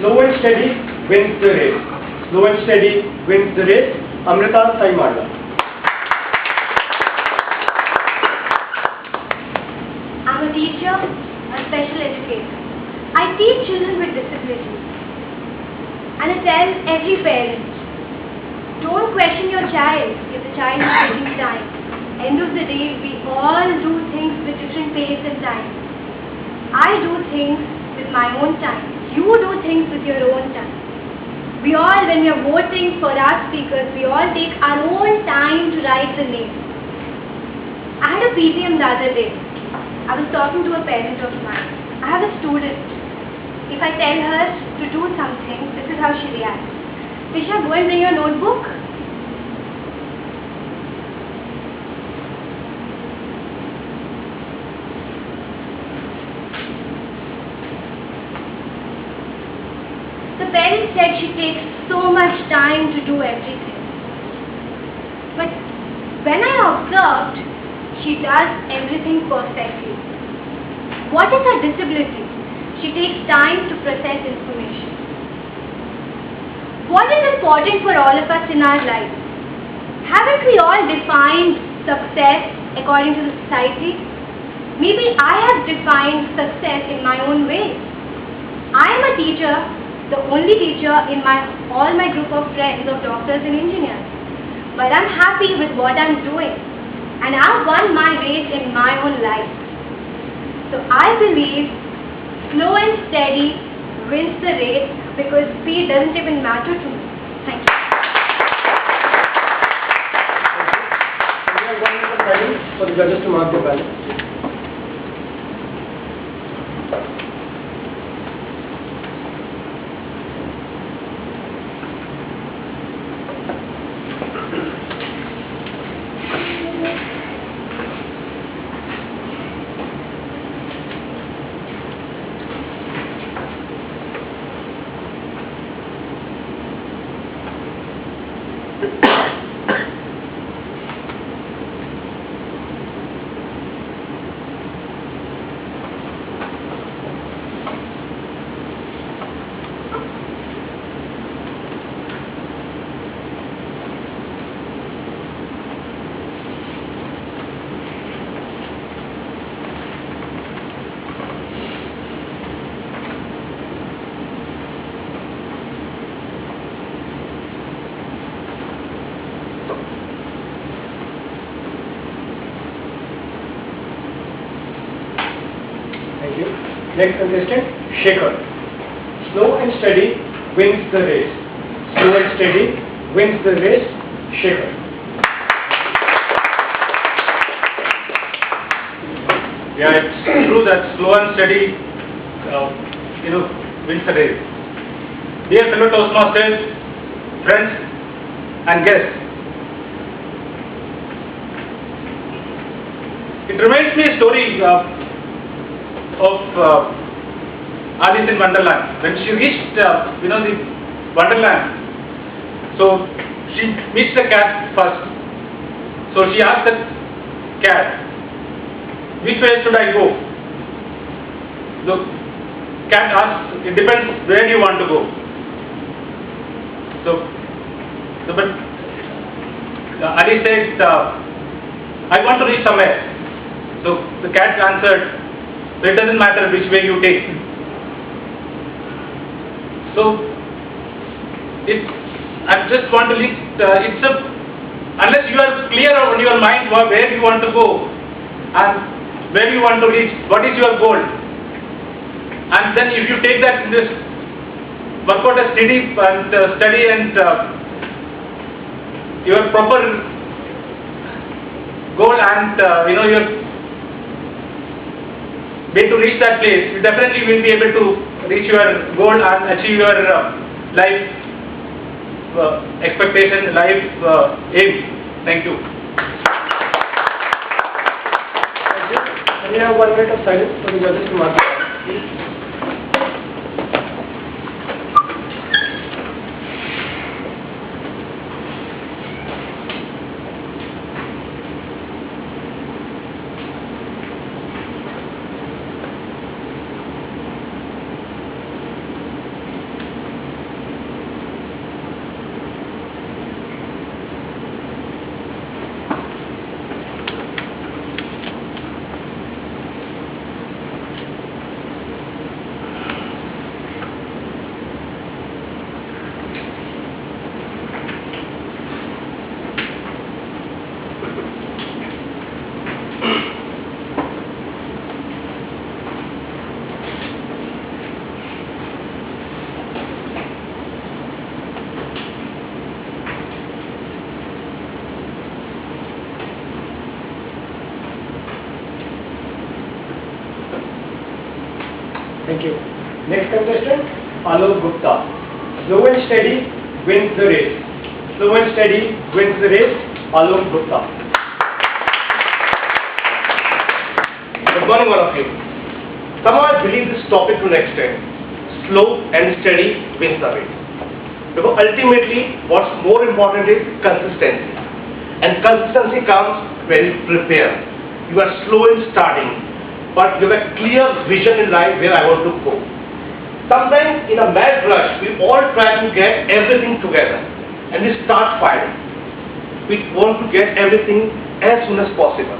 Slow and steady wins the race. Slow and steady wins the race. Amrita Saimala. I'm a teacher, a special educator. I teach children with disabilities. And I tell every parent, don't question your child if the child is taking time. End of the day, we all do things with different pace and time. I do things with my own time. You do things with your own time. We all, when we are voting for our speakers, we all take our own time to write the name. I had a PTM the other day. I was talking to a parent of mine. I have a student. If I tell her to do something, this is how she reacts. Tisha, go and bring your notebook. The parent said she takes so much time to do everything. But when I observed, she does everything perfectly. What is her disability? She takes time to process information. What is important for all of us in our lives? Haven't we all defined success according to the society? Maybe I have defined success in my own way. I am a teacher, the only teacher in all my group of friends of doctors and engineers. But I'm happy with what I'm doing. And I've won my race in my own life. So I believe slow and steady wins the race because speed doesn't even matter to me. Thank you. We have 1 minute of silence for the judges to mark their ballots. Thank you. Next contestant, Shekhar. Slow and steady wins the race. Slow and steady wins the race. Shekhar. Yeah, it's true that slow and steady, wins the race. Dear fellow Toastmasters, friends, and guests, it reminds me a story of Alice in Wonderland. When she reached, the Wonderland, so she meets the cat first. So she asked the cat, which way should I go? The cat asks, it depends where you want to go. But Alice said, I want to reach somewhere. So the cat answered, it doesn't matter which way you take. So I just want to leave, unless you are clear on your mind where you want to go and where you want to reach, what is your goal, and then if you take that, this work out a study and your proper goal and your way to reach that place, you definitely will be able to reach your goal and achieve your life expectation, life aim. Thank you. Thank you. And we have 1 minute of silence for the judges to mark their ballots, please. Thank you. Next contestant, Alok Gupta. Slow and steady wins the race. Slow and steady wins the race. Alok Gupta. Good morning, all of you. Somehow I believe this topic will extend. Slow and steady wins the race. Because ultimately, what's more important is consistency. And consistency comes when you prepare. You are slow in starting, but you have a clear vision in life where I want to go. Sometimes in a mad rush, we all try to get everything together and we start firing. We want to get everything as soon as possible.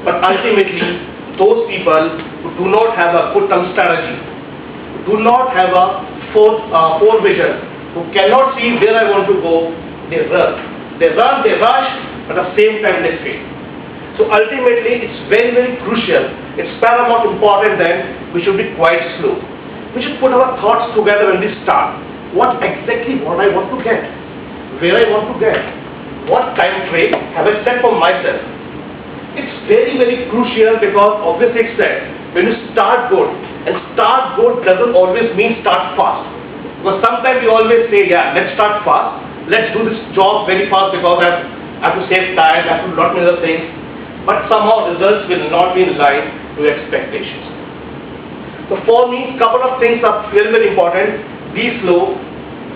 But ultimately, those people who do not have a good term strategy, who do not have a forevision, who cannot see where I want to go, they run. They run, they rush, but at the same time they fail. So ultimately, it's very, very crucial. It's paramount important that we should be quite slow. We should put our thoughts together when we start. What I want to get? Where I want to get? What time frame have I set for myself? It's very, very crucial because obviously it's said, when you start good, and start good doesn't always mean start fast. Because sometimes we always say, yeah, let's start fast. Let's do this job very fast because I have to save time, I have to do lot many other things. But somehow results will not be in line to expectations. So for me, couple of things are very, very important. Be slow,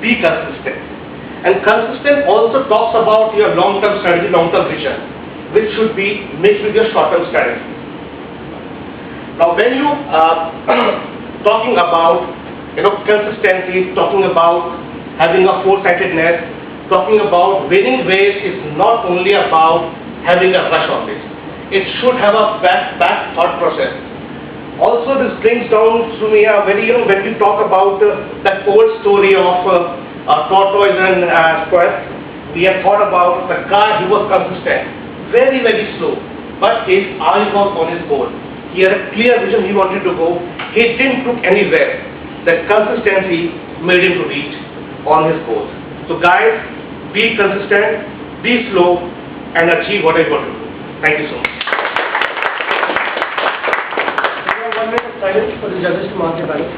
be consistent. And consistent also talks about your long-term strategy, long-term vision, which should be mixed with your short-term strategy. Now when you are talking about consistency, talking about having a foresightedness, talking about winning race is not only about having a rush on this. It should have a back thought process. Also, this brings down to me a very, when we talk about that old story of tortoise and squirrel, we have thought about the guy who was consistent, very, very slow, but his eye was on his goal. He had a clear vision he wanted to go. He didn't look anywhere. That consistency made him to reach on his goals. So guys, be consistent, be slow, and achieve what I want to do. Thank you so much. We have 1 minute of silence for the judges to mark their ballots.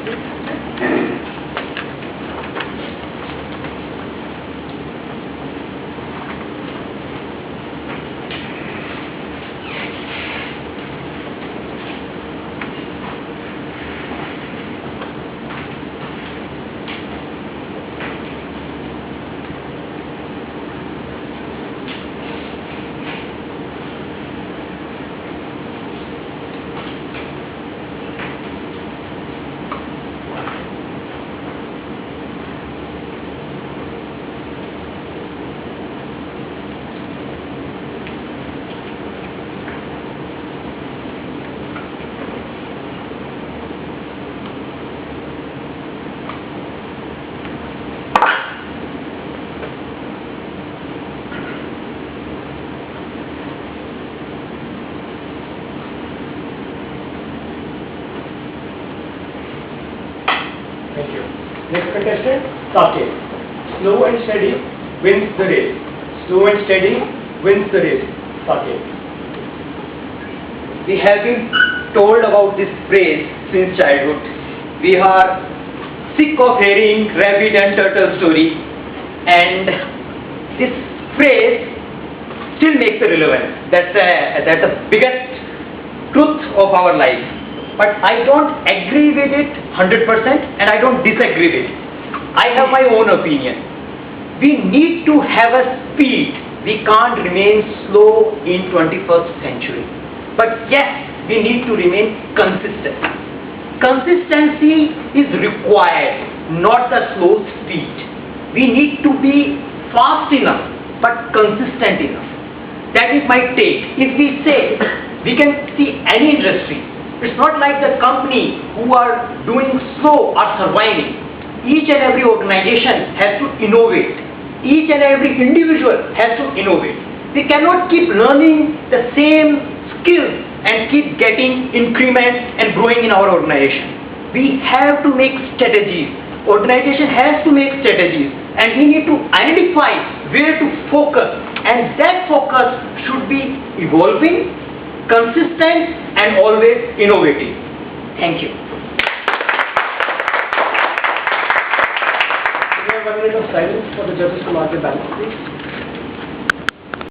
Thank you. Next contestant, Saket. Slow and steady wins the race. Slow and steady wins the race. Saket. We have been told about this phrase since childhood. We are sick of hearing rabbit and turtle story, and this phrase still makes a relevance. That's the biggest truth of our life. But I don't agree with it 100% and I don't disagree with it. I have my own opinion. We need to have a speed. We can't remain slow in 21st century. But yes, we need to remain consistent. Consistency is required, not the slow speed. We need to be fast enough but consistent enough. That is my take. If we say, we can see any industry. It's not like the company who are doing slow are surviving. Each and every organization has to innovate. Each and every individual has to innovate. We cannot keep learning the same skills and keep getting increments and growing in our organization. We have to make strategies. Organization has to make strategies, and we need to identify where to focus, and that focus should be evolving, consistent, and always innovative. Thank you. 1 minute of silence for the judges to mark the balance, please.